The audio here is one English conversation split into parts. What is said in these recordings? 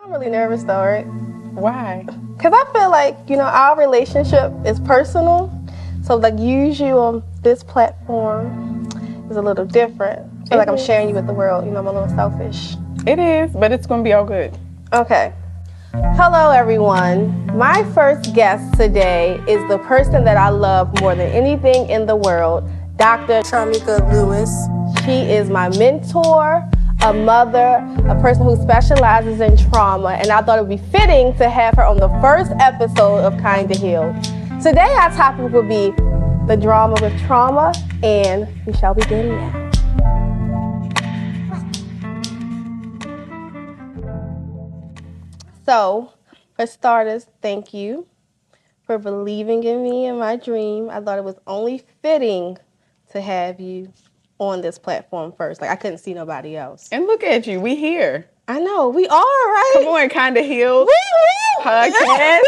I'm really nervous though, right? Why? Because I feel like, our relationship is personal. So, like, usually on this platform is a little different. I feel like I'm sharing you with the world. I'm a little selfish. It is, but it's going to be all good. Okay. Hello, everyone. My first guest today is the person that I love more than anything in the world, Dr. Shamika Lewis. She is my mentor, a mother, a person who specializes in trauma, and I thought it would be fitting to have her on the first episode of Kinda Healed. Today, our topic will be the drama with trauma, and we shall begin now. So, for starters, thank you for believing in me and my dream. I thought it was only fitting to have you on this platform first. Like, I couldn't see nobody else. And look at you. We here. I know. We are, right? Come on, Kinda Healed podcast.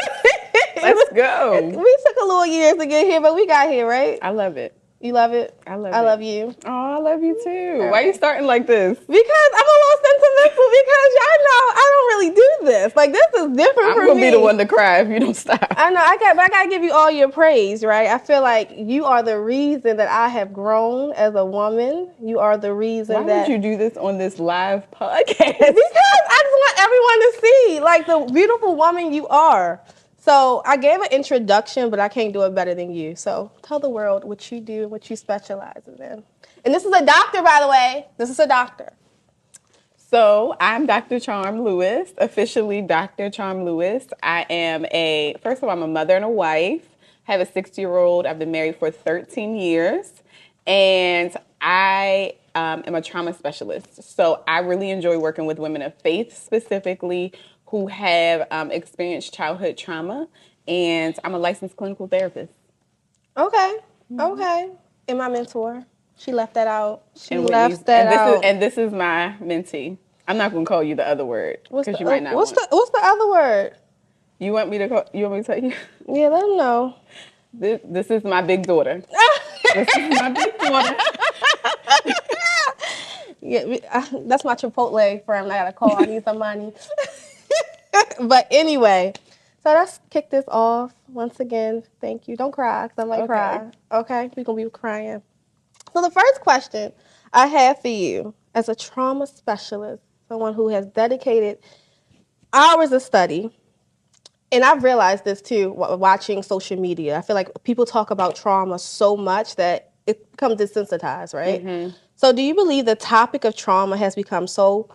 Let's go. We took a little years to get here, but we got here, right? I love it. You love it? I love it. I love you. Oh, I love you too. Why are you starting like this? Because I'm a little sentimental because y'all know I don't really do this. Like, this is different for me. I'm going to be the one to cry if you don't stop. I know. I got to give you all your praise, right? I feel like you are the reason that I have grown as a woman. You are the reason Why would you do this on this live podcast? Because I just want everyone to see, like, the beautiful woman you are. So I gave an introduction, but I can't do it better than you. So tell the world what you do, what you specialize in. And this is a doctor, by the way. This is a doctor. So I'm Dr. Charm Lewis, officially Dr. Charm Lewis. I am first of all, I'm a mother and a wife. I have a 60-year-old. I've been married for 13 years. And I am a trauma specialist. So I really enjoy working with women of faith specifically who have experienced childhood trauma, and I'm a licensed clinical therapist. Okay, okay. And my mentor, she left that out. And this is my mentee. I'm not going to call you the other word because you might not. What's the other word? You want me to tell you? Yeah, let them know. This is my big daughter. This is my big daughter. Yeah, that's my Chipotle friend. I gotta call. I need some money. But anyway, so let's kick this off. Once again, thank you. Don't cry, because I might cry. Okay? We're going to be crying. So the first question I have for you, as a trauma specialist, someone who has dedicated hours of study, and I've realized this too, watching social media. I feel like people talk about trauma so much that it becomes desensitized, right? Mm-hmm. So do you believe the topic of trauma has become so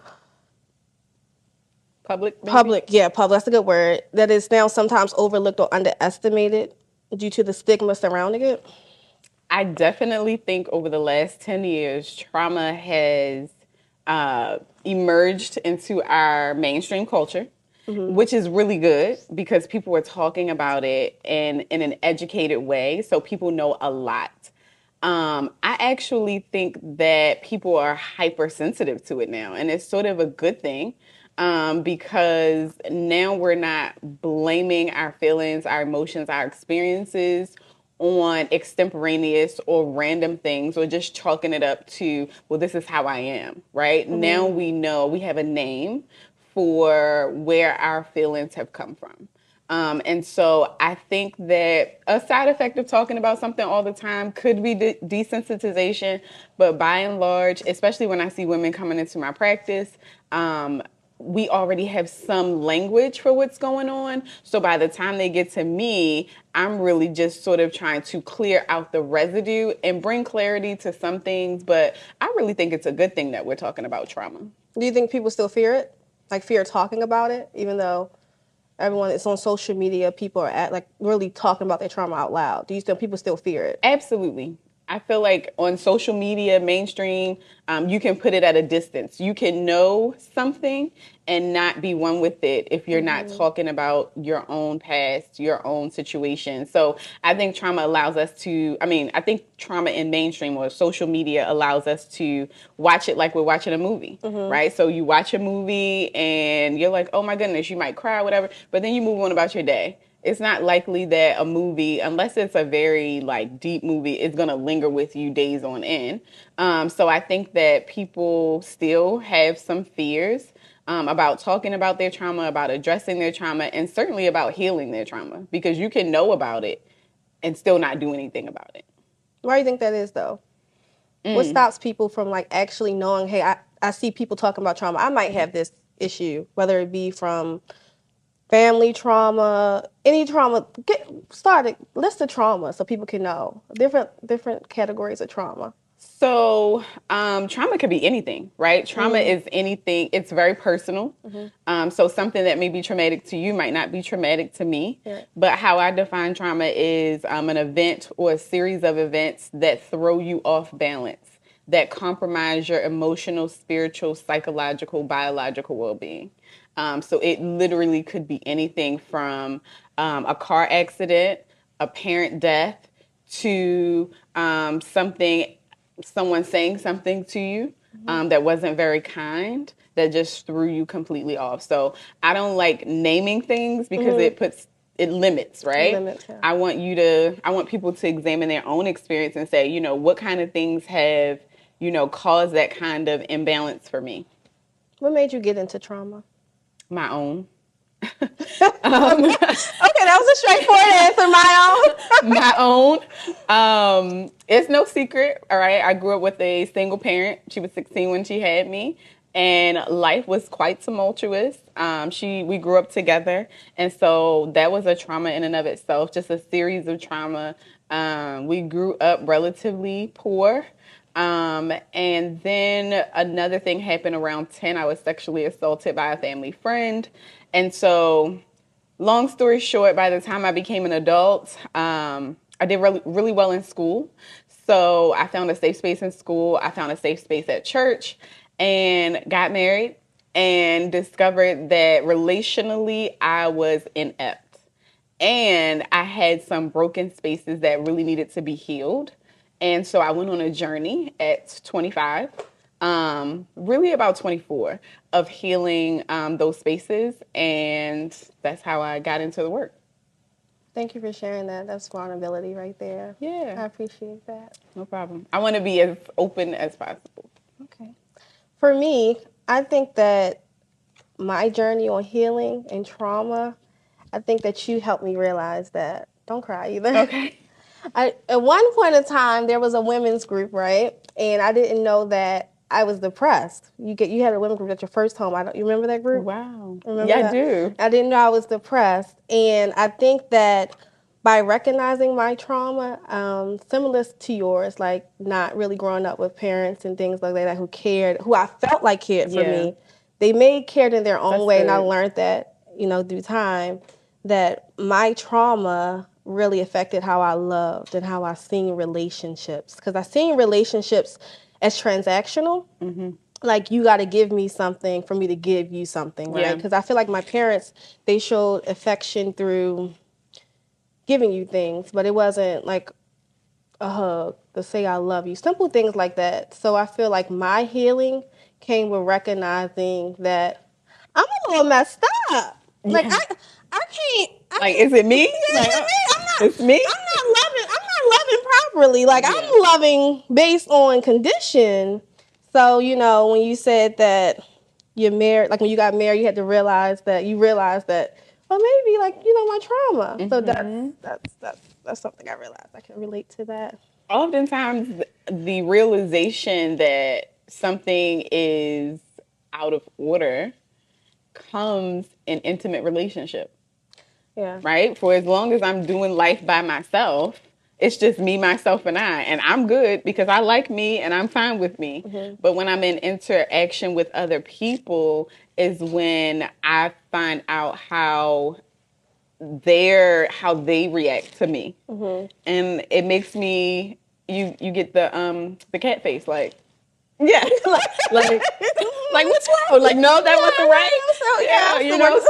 public, that's a good word, that is now sometimes overlooked or underestimated due to the stigma surrounding it? I definitely think over the last 10 years, trauma has emerged into our mainstream culture, which is really good because people are talking about it in an educated way, so people know a lot. I actually think that people are hypersensitive to it now, and it's sort of a good thing. Because now we're not blaming our feelings, our emotions, our experiences on extemporaneous or random things or just chalking it up to, well, this is how I am, right? Mm-hmm. Now we know we have a name for where our feelings have come from. And so I think that a side effect of talking about something all the time could be desensitization, but by and large, especially when I see women coming into my practice, we already have some language for what's going on. So by the time they get to me, I'm really just sort of trying to clear out the residue and bring clarity to some things. But I really think it's a good thing that we're talking about trauma. Do you think people still fear it? Like, fear talking about it, even though everyone is on social media, people are really talking about their trauma out loud? Do you think people still fear it? Absolutely. I feel like on social media, mainstream, you can put it at a distance. You can know something and not be one with it if you're not talking about your own past, your own situation. So I think trauma allows us to, I think trauma in mainstream or social media allows us to watch it like we're watching a movie, right? So you watch a movie and you're like, oh my goodness, you might cry, whatever, but then you move on about your day. It's not likely that a movie, unless it's a very deep movie, is going to linger with you days on end. So I think that people still have some fears. about talking about their trauma, about addressing their trauma, and certainly about healing their trauma, because you can know about it and still not do anything about it. Why do you think that is, though? What stops people from like actually knowing, hey, I see people talking about trauma. I might have this issue, whether it be from family trauma, any trauma. Get started. List the trauma so people can know different categories of trauma. So, trauma could be anything, right? Trauma is anything. It's very personal. So something that may be traumatic to you might not be traumatic to me. Yeah. But how I define trauma is an event or a series of events that throw you off balance, that compromise your emotional, spiritual, psychological, biological well-being. So it literally could be anything from a car accident, a parent death, to someone saying something to you that wasn't very kind, that just threw you completely off. So I don't like naming things because it limits, right? Limits, yeah. I want people to examine their own experience and say, what kind of things have, caused that kind of imbalance for me. What made you get into trauma? My own. Okay, that was a straightforward answer. My own. It's no secret, all right? I grew up with a single parent. She was 16 when she had me, and life was quite tumultuous. We grew up together, and so that was a trauma in and of itself, just a series of trauma. We grew up relatively poor. And then another thing happened around 10. I was sexually assaulted by a family friend. And so, long story short, by the time I became an adult, I did really well in school. So I found a safe space in school. I found a safe space at church and got married and discovered that relationally I was inept. And I had some broken spaces that really needed to be healed. And so I went on a journey at 25, really about 24, of healing those spaces. And that's how I got into the work. Thank you for sharing that. That's vulnerability right there. Yeah. I appreciate that. No problem. I want to be as open as possible. Okay. For me, I think that my journey on healing and trauma, I think that you helped me realize that. Don't cry either. Okay. At one point in time, there was a women's group, right? And I didn't know that I was depressed. You had a women's group at your first home. You remember that group? Wow. Remember yeah, that? I do. I didn't know I was depressed. And I think that by recognizing my trauma, similar to yours, like not really growing up with parents and things like that who I felt like cared for me, they may cared in their own way. Good. And I learned that, through time, that my trauma really affected how I loved and how I seen relationships. Because I seen relationships as transactional. Mm-hmm. Like, you got to give me something for me to give you something, right? Because I feel like my parents, they showed affection through giving you things, but it wasn't like a hug, to say I love you, simple things like that. So I feel like my healing came with recognizing that I'm a little messed up. Yeah. Like, I can't. Is it me? Yeah, it's me. It's me? I'm not loving properly. Like, I'm loving based on condition. So, when you said that you're married, like when you got married, you had to realize that, well, maybe my trauma. Mm-hmm. So that's something I realized. I can relate to that. Oftentimes, the realization that something is out of order comes in intimate relationship. Yeah. Right? For as long as I'm doing life by myself, it's just me, myself, and I. And I'm good because I like me and I'm fine with me. Mm-hmm. But when I'm in interaction with other people is when I find out how they react to me. Mm-hmm. And it makes me, you get the cat face, like, yeah, like what's wrong? Like, no, that wasn't right.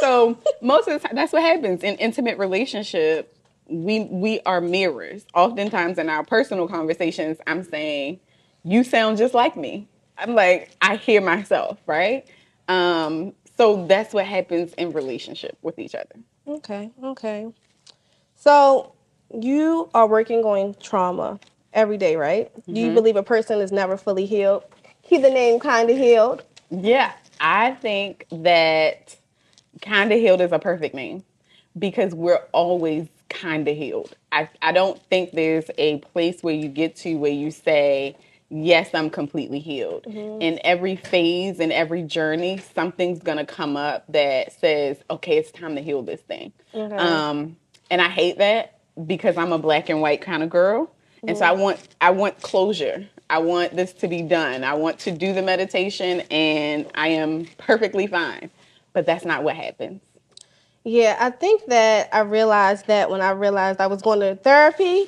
So most of the time, that's what happens in intimate relationship. We are mirrors. Oftentimes in our personal conversations, I'm saying, you sound just like me. I'm like, I hear myself, right? So that's what happens in relationship with each other. Okay. So you are working on trauma every day, right? Mm-hmm. Do you believe a person is never fully healed? Keep the name kind of healed. Yeah, I think that kind of healed is a perfect name because we're always kind of healed. I don't think there's a place where you get to where you say, yes, I'm completely healed. In every phase, in every journey, something's going to come up that says, okay, it's time to heal this thing. And I hate that because I'm a black and white kind of girl. And so I want closure. I want this to be done. I want to do the meditation and I am perfectly fine. But that's not what happens. Yeah, I think that I realized that when I realized I was going to therapy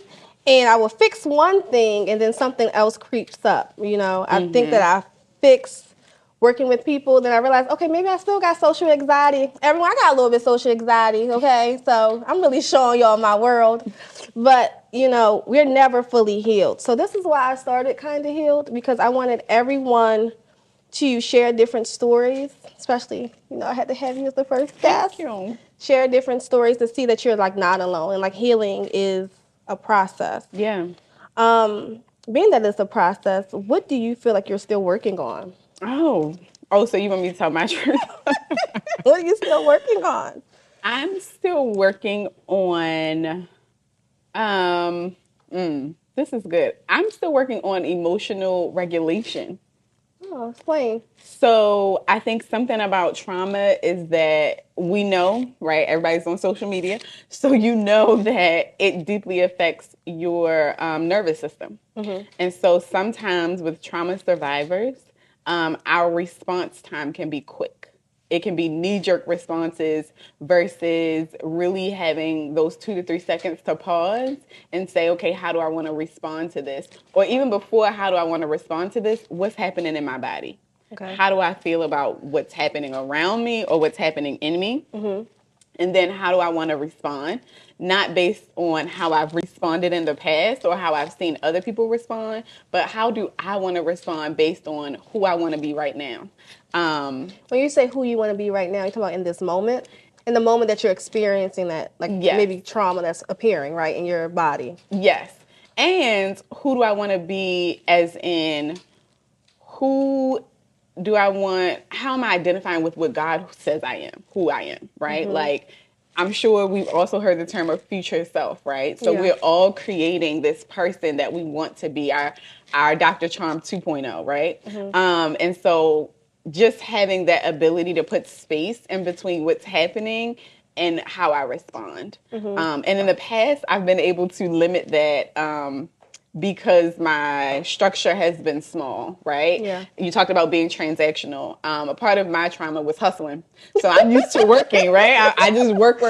and I will fix one thing and then something else creeps up. I think that I fixed working with people. Then I realized, okay, maybe I still got social anxiety. Everyone, I got a little bit of social anxiety, okay? So I'm really showing y'all my world. But, we're never fully healed. So this is why I started Kinda Healed, because I wanted everyone to share different stories, especially, I had to have you as the first guest. Thank you. Share different stories to see that you're like not alone, and like healing is a process. Yeah. Being that it's a process, what do you feel like you're still working on? So you want me to tell my truth? What are you still working on? I'm still working on this is good. I'm still working on emotional regulation. Oh, explain. So I think something about trauma is that we know, right? Everybody's on social media. So you know that it deeply affects your nervous system. And so sometimes with trauma survivors, our response time can be quick. It can be knee-jerk responses versus really having those 2 to 3 seconds to pause and say, okay, how do I want to respond to this? Or even before, how do I want to respond to this? What's happening in my body? Okay. How do I feel about what's happening around me or what's happening in me? And then how do I want to respond? Not based on how I've responded in the past or how I've seen other people respond, but how do I want to respond based on who I want to be right now? When you say who you want to be right now, you're talking about in this moment? In the moment that you're experiencing that, like Yes. maybe trauma that's appearing, right, in your body. Yes. And who do I want to be as in who do I want, how am I identifying with what God says I am, who I am, right? Like, I'm sure we've also heard the term of future self, right? So we're all creating this person that we want to be, our Dr. Charm 2.0, right? And so just having that ability to put space in between what's happening and how I respond. And in the past, I've been able to limit that because my structure has been small, right? Yeah. You talked about being transactional. A part of my trauma was hustling. So I'm used to working, right? I just work.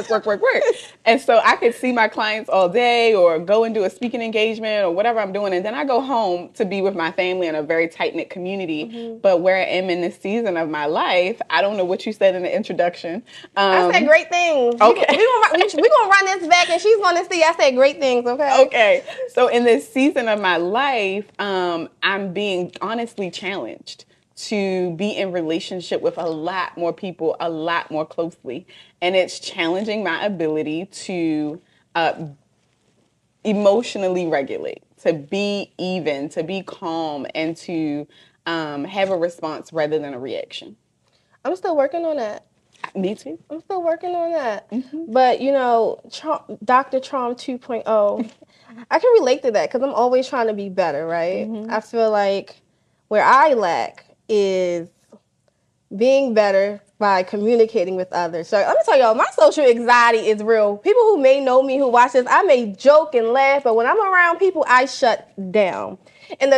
And so I could see my clients all day or go and do a speaking engagement or whatever I'm doing. And then I go home to be with my family in a very tight-knit community. But where I am in this season of my life, I don't know what you said in the introduction. I said great things. Okay. We're gonna run this back and she's gonna see I said great things, okay? Okay. So in this season of my life, I'm being honestly challenged to be in relationship with a lot more people, a lot more closely. And it's challenging my ability to emotionally regulate, to be even, to be calm, and to have a response rather than a reaction. I'm still working on that. Me too. I'm still working on that. But, Dr. Charm 2.0, I can relate to that because I'm always trying to be better, right? I feel like where I lack is being better by communicating with others. So let me tell y'all, my social anxiety is real. People who may know me, who watch this, I may joke and laugh, but when I'm around people, I shut down. And the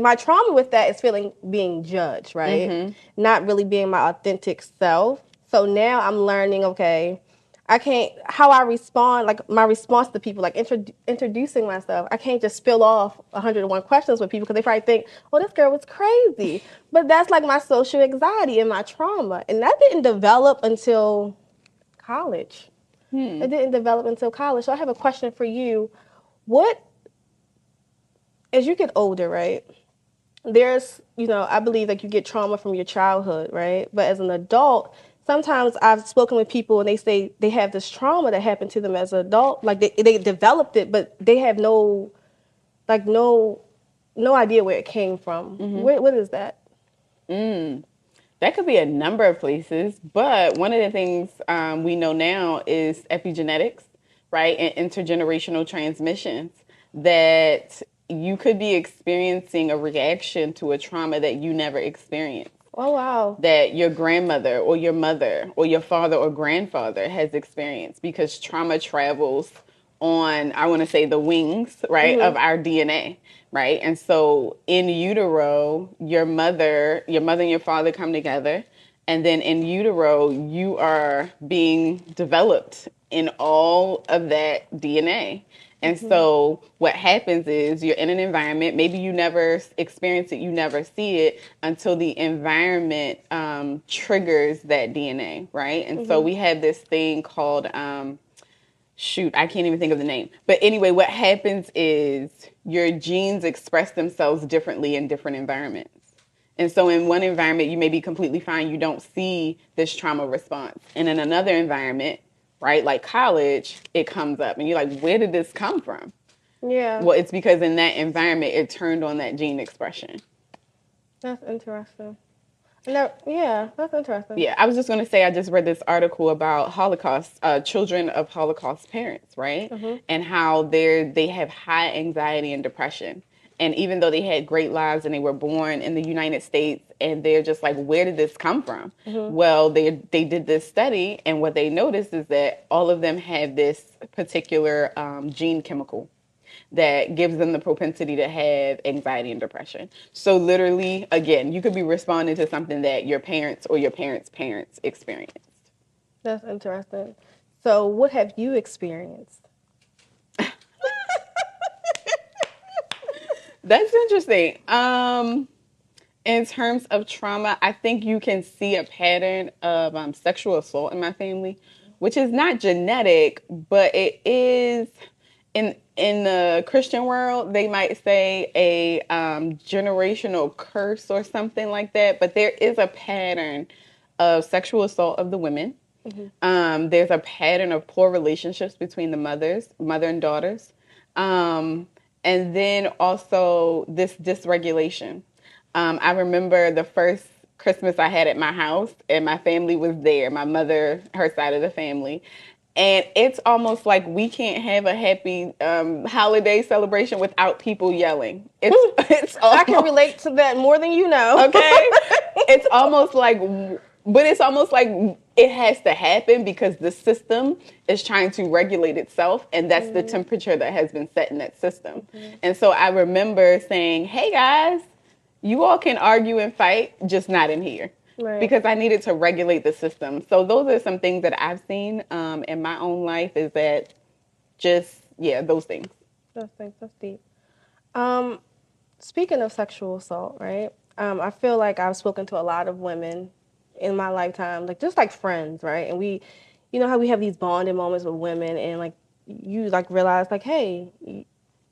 my trauma with that is being judged, right? Not really being my authentic self. So now I'm learning, okay, I can't, how I respond, like my response to people, like introducing myself. I can't just spill off 101 questions with people because they probably think, oh, this girl was crazy. But that's like my social anxiety and my trauma. And that didn't develop until college. It didn't develop until college. So I have a question for you. As you get older, right? There's, I believe like you get trauma from your childhood, right? But as an adult, sometimes I've spoken with people and they say they have this trauma that happened to them as an adult. Like they developed it, but they have no idea where it came from. What is that? That could be a number of places, but one of the things we know now is epigenetics, right? And intergenerational transmissions that you could be experiencing a reaction to a trauma that you never experienced. Oh, wow. That your grandmother or your mother or your father or grandfather has experienced because trauma travels on, I want to say, the wings, right, of our DNA, right? And so in utero, your mother and your father come together, and then in utero, you are being developed in all of that DNA. And so what happens is you're in an environment, maybe you never experience it, you never see it until the environment triggers that DNA, right? And so we have this thing called, shoot, I can't even think of the name. But anyway, what happens is your genes express themselves differently in different environments. And so in one environment, you may be completely fine. You don't see this trauma response. And in another environment, right, like college, it comes up. And you're like, where did this come from? Yeah. Well, it's because in that environment, it turned on that gene expression. That's interesting. No, yeah, that's interesting. Yeah, I was just going to say, I just read this article about Holocaust, children of Holocaust parents, right? And how they have high anxiety and depression. And even though they had great lives and they were born in the United States, and they're just like, where did this come from? Well, they did this study, and what they noticed is that all of them have this particular gene chemical that gives them the propensity to have anxiety and depression. So literally, again, you could be responding to something that your parents or your parents' parents experienced. That's interesting. So, what have you experienced? That's interesting. In terms of trauma, I think you can see a pattern of sexual assault in my family, which is not genetic, but it is in the Christian world. They might say a generational curse or something like that. But there is a pattern of sexual assault of the women. There's a pattern of poor relationships between the mother and daughters. And then also this dysregulation. I remember the first Christmas I had at my house, and my family was there, my mother, her side of the family. And it's almost like we can't have a happy holiday celebration without people yelling. It's almost, I can relate to that more than you know. okay. It's almost like, but it's almost like it has to happen because the system is trying to regulate itself, and that's the temperature that has been set in that system. And so I remember saying, hey guys, you all can argue and fight, just not in here. Right. Because I needed to regulate the system. So those are some things that I've seen in my own life, is that just, yeah, those things. That's deep. Speaking of sexual assault, right? I feel like I've spoken to a lot of women in my lifetime, like just like friends, right? And we, you know how we have these bonding moments with women, and like you like realize like, hey,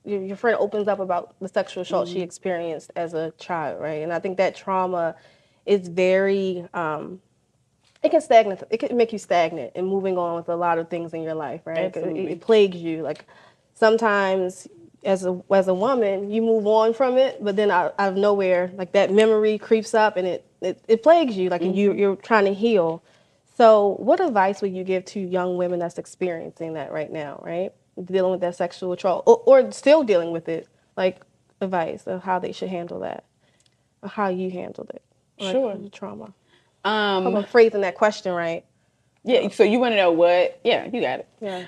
your friend opens up about the sexual assault she experienced as a child, right? And I think that trauma is very, it can stagnate. It can make you stagnant and moving on with a lot of things in your life, right? It plagues you. Like sometimes, as a woman, you move on from it, but then out of nowhere, like that memory creeps up and it plagues you. Like you're trying to heal. So, what advice would you give to young women that's experiencing that right now, right? Dealing with that sexual trauma, or still dealing with it, like advice of how they should handle that, or how you handled it, Sure. the trauma. Hope I'm phrasing that question right. Yeah, so you want to know what? Yeah, you got it. Yeah.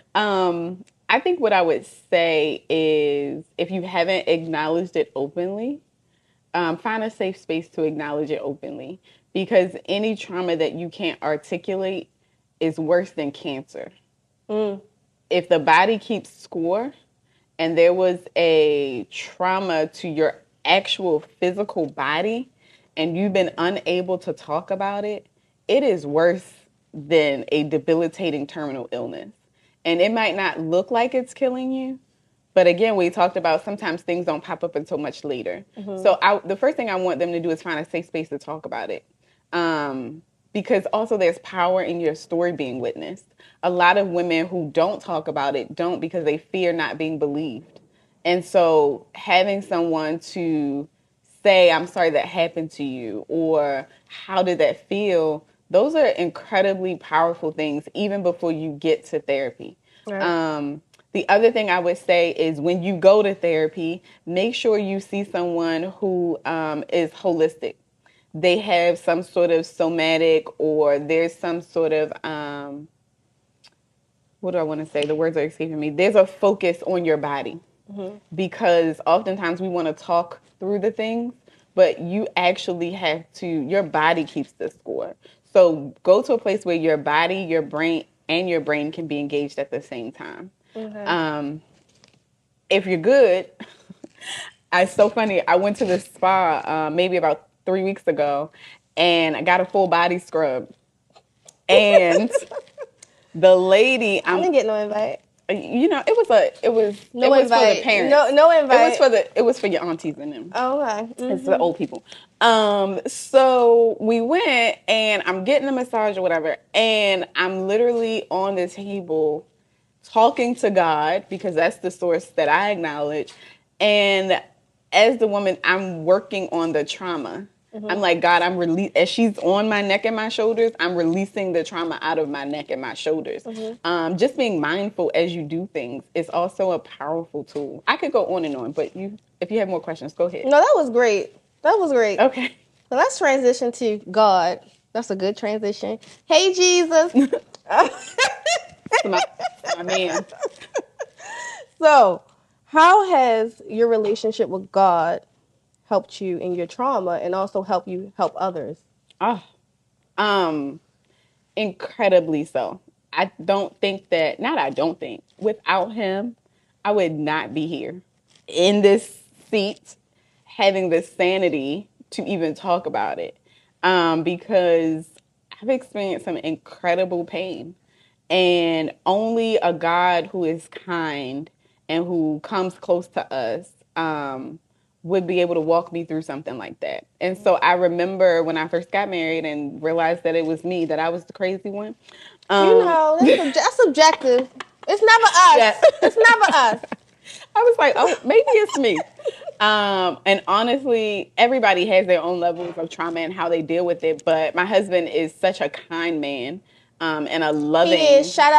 I think what I would say is, if you haven't acknowledged it openly, find a safe space to acknowledge it openly, because any trauma that you can't articulate is worse than cancer. If the body keeps score and there was a trauma to your actual physical body and you've been unable to talk about it, it is worse than a debilitating terminal illness. And it might not look like it's killing you, but again, we talked about sometimes things don't pop up until much later. So the first thing I want them to do is find a safe space to talk about it. Because also there's power in your story being witnessed. A lot of women who don't talk about it don't, because they fear not being believed. And so having someone to say, I'm sorry that happened to you, or how did that feel? Those are incredibly powerful things, even before you get to therapy. Right. The other thing I would say is when you go to therapy, make sure you see someone who is holistic. They have some sort of somatic, or there's some sort of what do I want to say? The words are escaping me. There's a focus on your body, because oftentimes we want to talk through the things, but you actually have to, your body keeps the score. So go to a place where your body, your brain can be engaged at the same time. Okay. If you're good, it's so funny. I went to the spa maybe about 3 weeks ago, and I got a full body scrub. And the lady, I didn't get no invite. it No was for the invite. parents. No invite. It was for your aunties and them. Oh, okay. It's the old people. So we went, and I'm getting a massage or whatever, and I'm literally on the table talking to God, because that's the source that I acknowledge. And as the woman, I'm working on the trauma. I'm like, God, as she's on my neck and my shoulders, I'm releasing the trauma out of my neck and my shoulders. Just being mindful as you do things is also a powerful tool. I could go on and on, but if you have more questions, go ahead. No, that was great. That was great. Okay. So let's transition to God. That's a good transition. Hey, Jesus. my man. So, how has your relationship with God helped you in your trauma and also help you help others? Oh, incredibly so. I don't think that, not I don't think, without him, I would not be here in this seat having the sanity to even talk about it. Because I've experienced some incredible pain. And only a God who is kind and who comes close to us would be able to walk me through something like that. And so I remember when I first got married and realized that it was me, that I was the crazy one. That's subjective. It's never us. Yeah. It's never us. I was like, oh, maybe it's me. And honestly, everybody has their own levels of trauma and how they deal with it. But my husband is such a kind man, and a loving. He is. Shout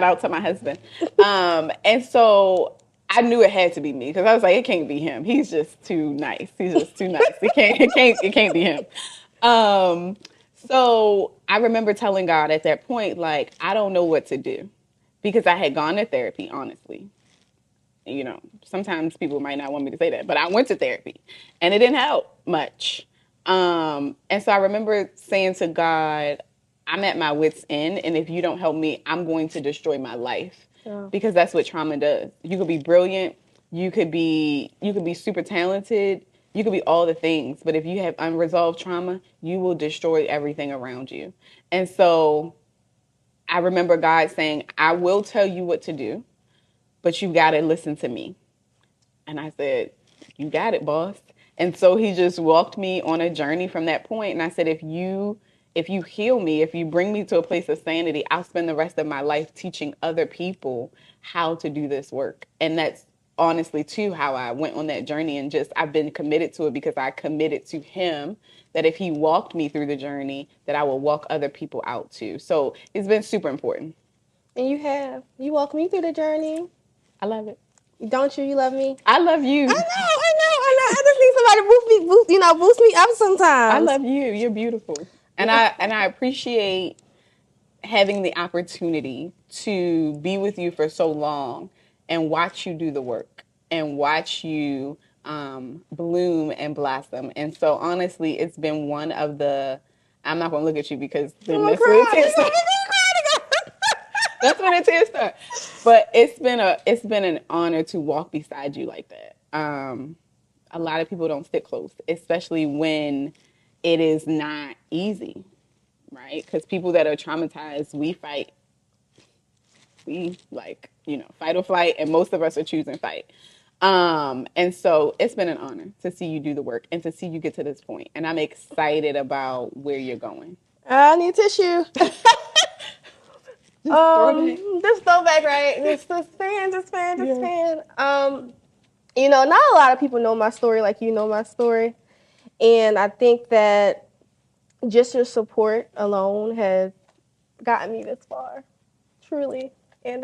out to my husband. And so I knew it had to be me, because I was like, it can't be him. He's just too nice. He's just too nice. It can't be him. So I remember telling God at that point, like, I don't know what to do, because I had gone to therapy, honestly. Sometimes people might not want me to say that, but I went to therapy and it didn't help much. And so I remember saying to God, I'm at my wit's end, and if you don't help me, I'm going to destroy my life. Because that's what trauma does. You could be brilliant, you could be super talented, you could be all the things, but if you have unresolved trauma, you will destroy everything around you. And so I remember God saying, I will tell you what to do, but you got to listen to me. And I said, you got it, boss. And so he just walked me on a journey from that point. And I said, if you heal me, if you bring me to a place of sanity, I'll spend the rest of my life teaching other people how to do this work. And that's honestly too how I went on that journey, and just I've been committed to it because I committed to him that if he walked me through the journey, that I will walk other people out too. So it's been super important. And you walked me through the journey. I love it. Don't you? You love me? I love you. I know. I just need somebody to boost me up sometimes. I love you. You're beautiful. And I appreciate having the opportunity to be with you for so long and watch you do the work and watch you bloom and blossom. And so honestly, it's been one of the, I'm not going to look at you because then that's when it tears start. That's when it tears start. But it's been an honor to walk beside you like that. A lot of people don't stick close, especially when it is not easy, right? Because people that are traumatized, we fight. We fight or flight, and most of us are choosing fight. And so it's been an honor to see you do the work and to see you get to this point. And I'm excited about where you're going. I need tissue. Just throw back, right? Just fan. Not a lot of people know my story like you know my story. And I think that just your support alone has gotten me this far, truly. And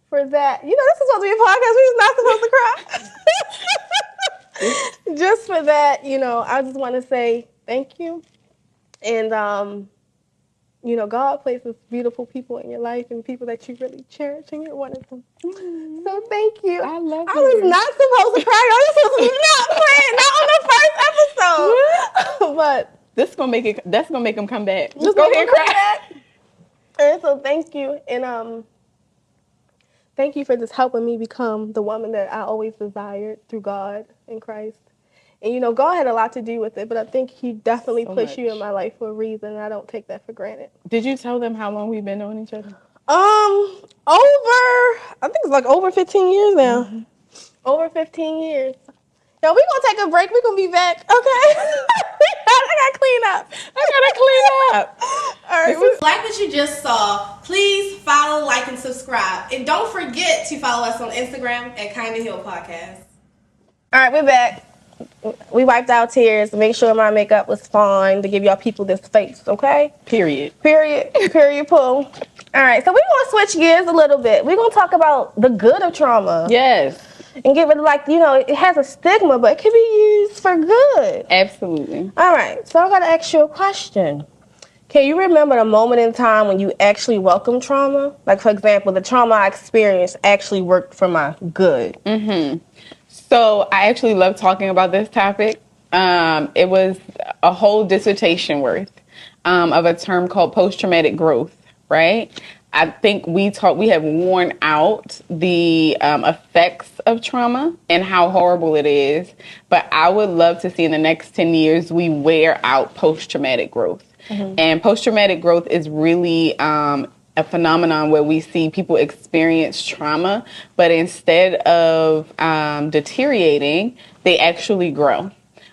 for that, this is supposed to be a podcast. We was not supposed to cry. Just for that, I just want to say thank you. And God places beautiful people in your life and people that you really cherish, and you're one of them. So thank you. I love I you. was not supposed to cry. I was not playing, not on the first episode. But That's gonna make him come back. Just go ahead and cry. And so thank you. And thank you for just helping me become the woman that I always desired through God and Christ. And God had a lot to do with it, but I think He definitely pushed you in my life for a reason, and I don't take that for granted. Did you tell them how long we've been knowing each other? I think it's like over 15 years now. Mm-hmm. Over 15 years. Yo, we gonna take a break. We gonna be back, okay? I gotta clean up. All right. Like what you just saw, please follow, like, and subscribe. And don't forget to follow us on Instagram at Kinda Heal Podcast. All right, we're back. We wiped out tears to make sure my makeup was fine to give y'all people this face, okay? Period, Pooh. All right, so we're going to switch gears a little bit. We're going to talk about the good of trauma. Yes. And get rid of, it has a stigma, but it can be used for good. Absolutely. All right, so I got to ask you a question. Can you remember the moment in time when you actually welcomed trauma? Like, for example, the trauma I experienced actually worked for my good. Mm-hmm. So I actually love talking about this topic. It was a whole dissertation worth of a term called post-traumatic growth, right? I think we have worn out the effects of trauma and how horrible it is. But I would love to see in the next 10 years we wear out post-traumatic growth. Mm-hmm. And post-traumatic growth is really a phenomenon where we see people experience trauma, but instead of deteriorating, they actually grow.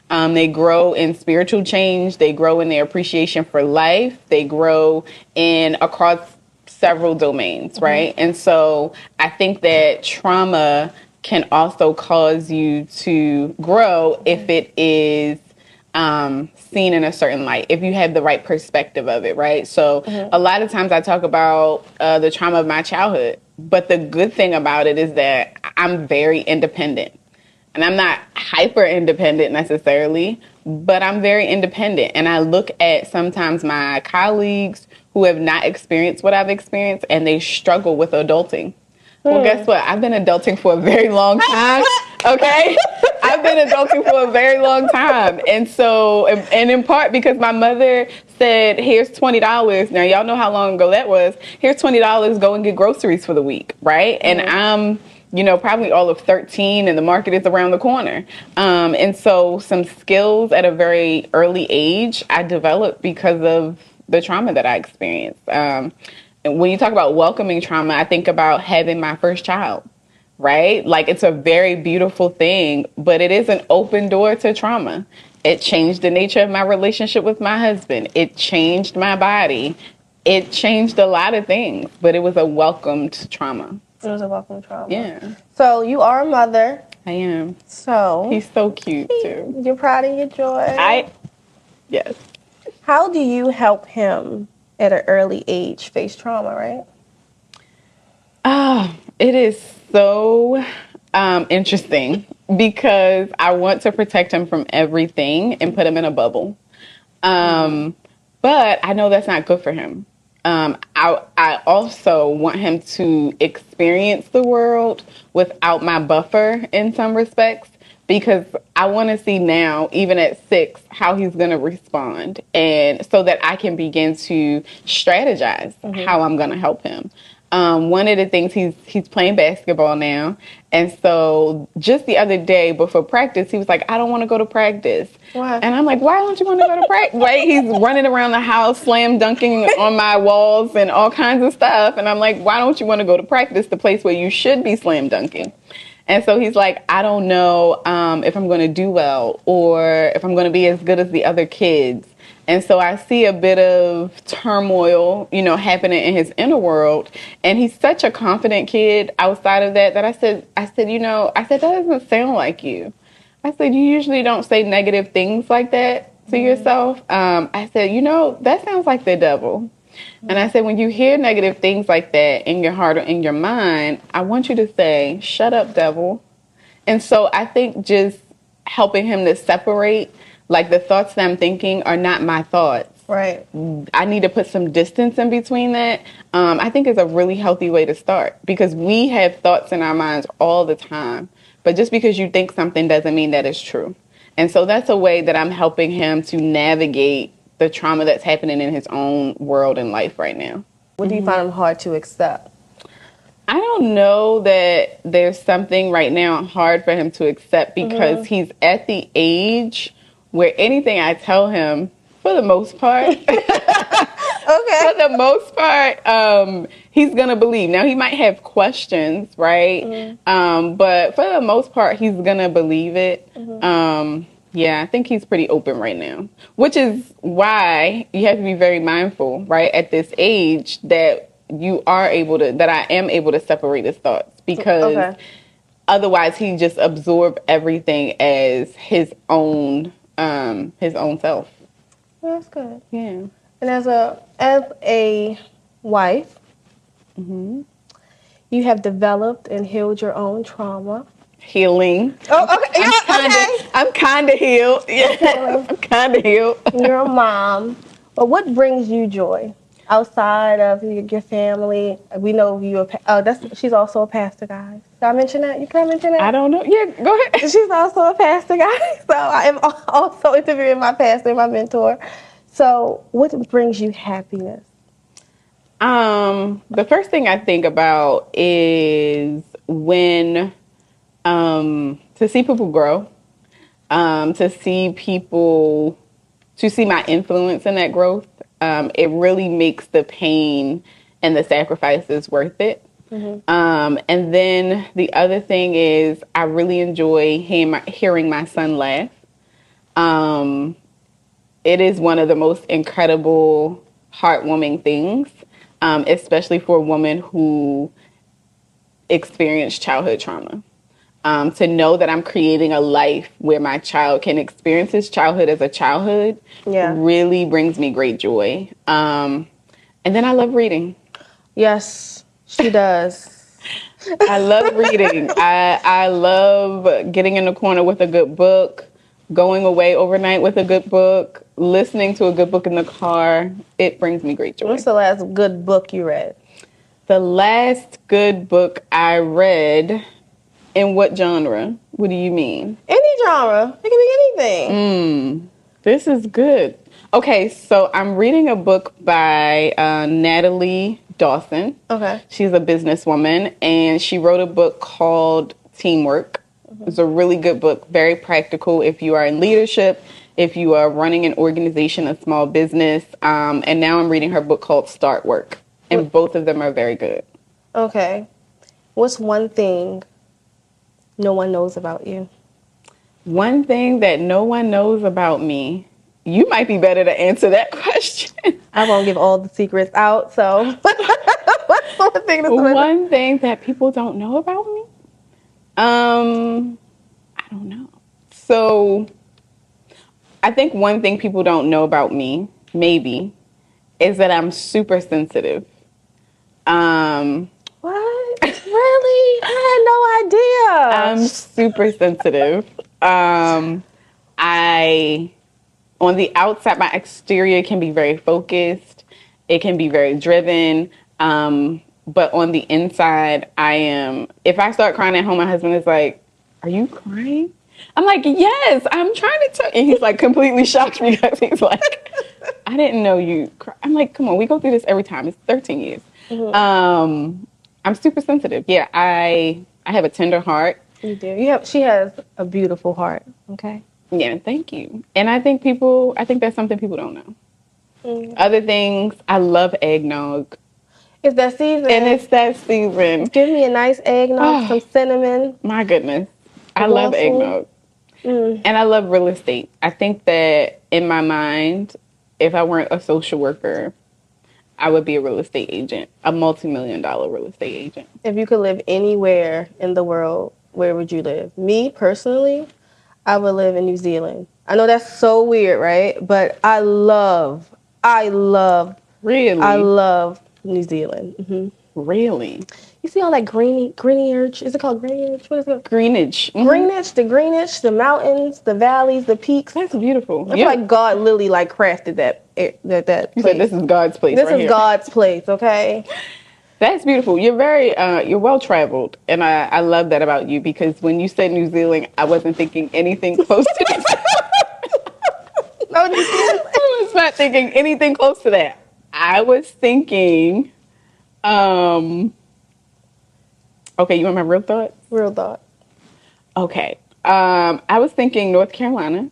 They grow in spiritual change. They grow in their appreciation for life. They grow across several domains, right? Mm-hmm. And so I think that trauma can also cause you to grow if it is seen in a certain light, if you have the right perspective of it, right? So a lot of times I talk about the trauma of my childhood, but the good thing about it is that I'm very independent. And I'm not hyper independent necessarily, but I'm very independent. And I look at sometimes my colleagues who have not experienced what I've experienced, and they struggle with adulting. Well, guess what? I've been adulting for a very long time, okay? I've been adulting for a very long time. And so, and in part because my mother said, here's $20. Now, y'all know how long ago that was. Here's $20, go and get groceries for the week, right? And I'm, probably all of 13 and the market is around the corner. And so some skills at a very early age I developed because of the trauma that I experienced. And when you talk about welcoming trauma, I think about having my first child, right? Like, it's a very beautiful thing, but it is an open door to trauma. It changed the nature of my relationship with my husband. It changed my body. It changed a lot of things, but it was a welcomed trauma. It was a welcomed trauma. Yeah. So you are a mother. I am. So. He's so cute, too. You're proud of your joy? Yes. How do you help him at an early age face trauma, right? It is so interesting because I want to protect him from everything and put him in a bubble. But I know that's not good for him. I also want him to experience the world without my buffer in some respects, because I want to see now, even at 6, how he's going to respond, and so that I can begin to strategize how I'm going to help him. One of the things, he's playing basketball now, and so just the other day before practice, he was like, I don't want to go to practice. Why? And I'm like, why don't you want to go to practice? Right? He's running around the house, slam dunking on my walls and all kinds of stuff. And I'm like, why don't you want to go to practice, the place where you should be slam dunking? And so he's like, I don't know if I'm going to do well or if I'm going to be as good as the other kids. And so I see a bit of turmoil, happening in his inner world. And he's such a confident kid outside of that I said, that doesn't sound like you. I said, you usually don't say negative things like that to yourself. I said, that sounds like the devil. And I said, when you hear negative things like that in your heart or in your mind, I want you to say, shut up, devil. And so I think just helping him to separate, like the thoughts that I'm thinking are not my thoughts. Right. I need to put some distance in between that. I think is a really healthy way to start, because we have thoughts in our minds all the time. But just because you think something doesn't mean that it's true. And so that's a way that I'm helping him to navigate the trauma that's happening in his own world and life right now. What do you find him hard to accept? I don't know that there's something right now hard for him to accept, because he's at the age where anything I tell him, for the most part, Okay. for the most part, he's gonna believe. Now he might have questions, right? But for the most part, he's gonna believe it. Yeah, I think he's pretty open right now, which is why you have to be very mindful, right, at this age, that I am able to separate his thoughts, because otherwise he just absorb everything as his own self. Well, that's good. Yeah. And as a wife, you have developed and healed your own trauma. Healing. Oh, okay. I'm kind of healed. Yeah, I'm kind of healed. You're a mom. But what brings you joy outside of your family? We know she's also a pastor, guys. Did I mention that? Can I mention that? I don't know. Yeah, go ahead. She's also a pastor, guys. So I am also interviewing my pastor, my mentor. So what brings you happiness? The first thing I think about is when to see people grow, to see my influence in that growth. It really makes the pain and the sacrifices worth it. And then the other thing is I really enjoy hearing my son laugh. It is one of the most incredible, heartwarming things, especially for a woman who experienced childhood trauma. To know that I'm creating a life where my child can experience his childhood as a childhood really brings me great joy. And then I love reading. Yes, she does. I love reading. I love getting in the corner with a good book, going away overnight with a good book, listening to a good book in the car. It brings me great joy. What's the last good book you read? The last good book I read... In what genre? What do you mean? Any genre. It can be anything. This is good. Okay, so I'm reading a book by Natalie Dawson. Okay. She's a businesswoman, and she wrote a book called Teamwork. It's a really good book, very practical if you are in leadership, if you are running an organization, a small business. And now I'm reading her book called Start Work, and both of them are very good. Okay. What's one thing no one knows about you? One thing that no one knows about me. You might be better to answer that question. I won't give all the secrets out, so. One thing that people don't know about me? I don't know. So, I think one thing people don't know about me, maybe, is that I'm super sensitive. What? Really? I had no idea. I'm super sensitive. On the outside, my exterior can be very focused. It can be very driven. But on the inside, if I start crying at home, my husband is like, "Are you crying?" I'm like, "Yes, I'm trying to tell." And he's like completely shocked because he's like, "I didn't know you cry." I'm like, "Come on, we go through this every time. It's 13 years." I'm super sensitive. Yeah, I have a tender heart. You do. She has a beautiful heart. Okay. Yeah, thank you. And I think that's something people don't know. Other things, I love eggnog. It's that season. And it's that season. Give me a nice eggnog, some cinnamon. My goodness. I love eggnog. And I love real estate. I think that in my mind, if I weren't a social worker, I would be a real estate agent, a multi-million-dollar real estate agent. If you could live anywhere in the world, where would you live? Me, personally, I would live in New Zealand. I know that's so weird, right? But I love Really? New Zealand. Really? You see all that greenage? Is it called greenage? What is it? Greenwich. Greenwich, the mountains, the valleys, the peaks. That's beautiful. I feel like God literally like crafted that place. You said this is God's place. This right is here. God's place, okay? That's beautiful. You're very, you're well traveled, and I love that about you because when you said New Zealand, I wasn't thinking anything close to New Zealand. No, New Zealand. I was not thinking anything close to that. I was thinking, okay, you want my real thoughts? Real thought. Okay. I was thinking North Carolina.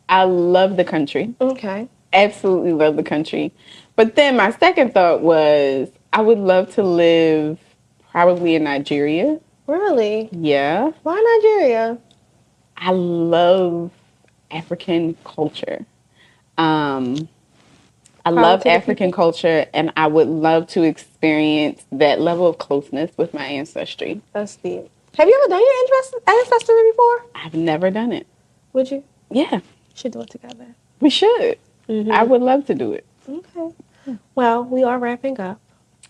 I love the country. Okay. Absolutely love the country. But then my second thought was I would love to live probably in Nigeria. Really? Yeah. Why Nigeria? I love African culture. I love African culture, and I would love to experience that level of closeness with my ancestry. That's deep. Have you ever done your ancestry before? I've never done it. Would you? Yeah. Should do it together. We should. I would love to do it. Okay. Well, we are wrapping up.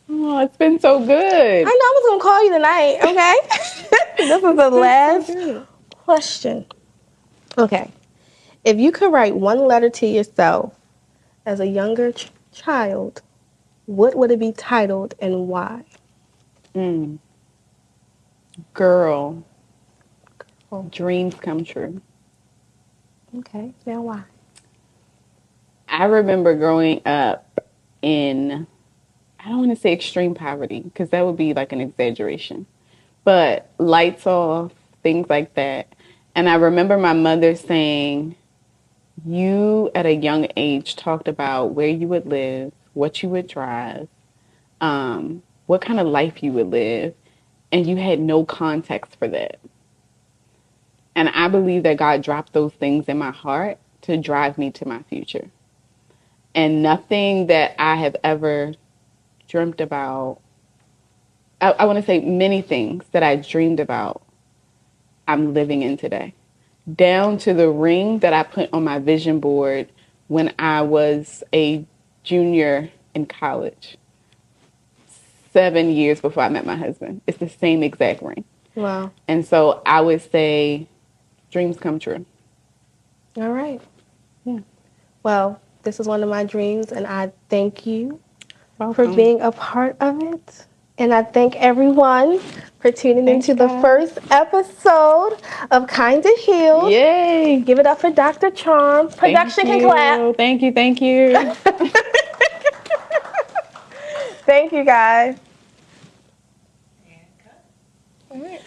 Oh, it's been so good. I know I was gonna call you tonight, okay? This is the last question. Okay. If you could write one letter to yourself as a younger child, what would it be titled and why? Girl. Dreams come true. Okay. Now why? I remember growing up in, I don't want to say extreme poverty because that would be like an exaggeration, but lights off, things like that. And I remember my mother saying, you at a young age talked about where you would live, what you would drive, what kind of life you would live, and you had no context for that. And I believe that God dropped those things in my heart to drive me to my future. And nothing that I have ever dreamt about, I want to say many things that I dreamed about, I'm living in today. Down to the ring that I put on my vision board when I was a junior in college, 7 years before I met my husband. It's the same exact ring. Wow. And so I would say dreams come true. All right. Yeah. Well, this is one of my dreams, and I thank you Welcome. for being a part of it. And I thank everyone for tuning Thanks, into the guys. first episode of Kinda Healed. Yay! Give it up for Dr. Charm. Production can clap. Thank you, thank you. Thank you, guys. All right.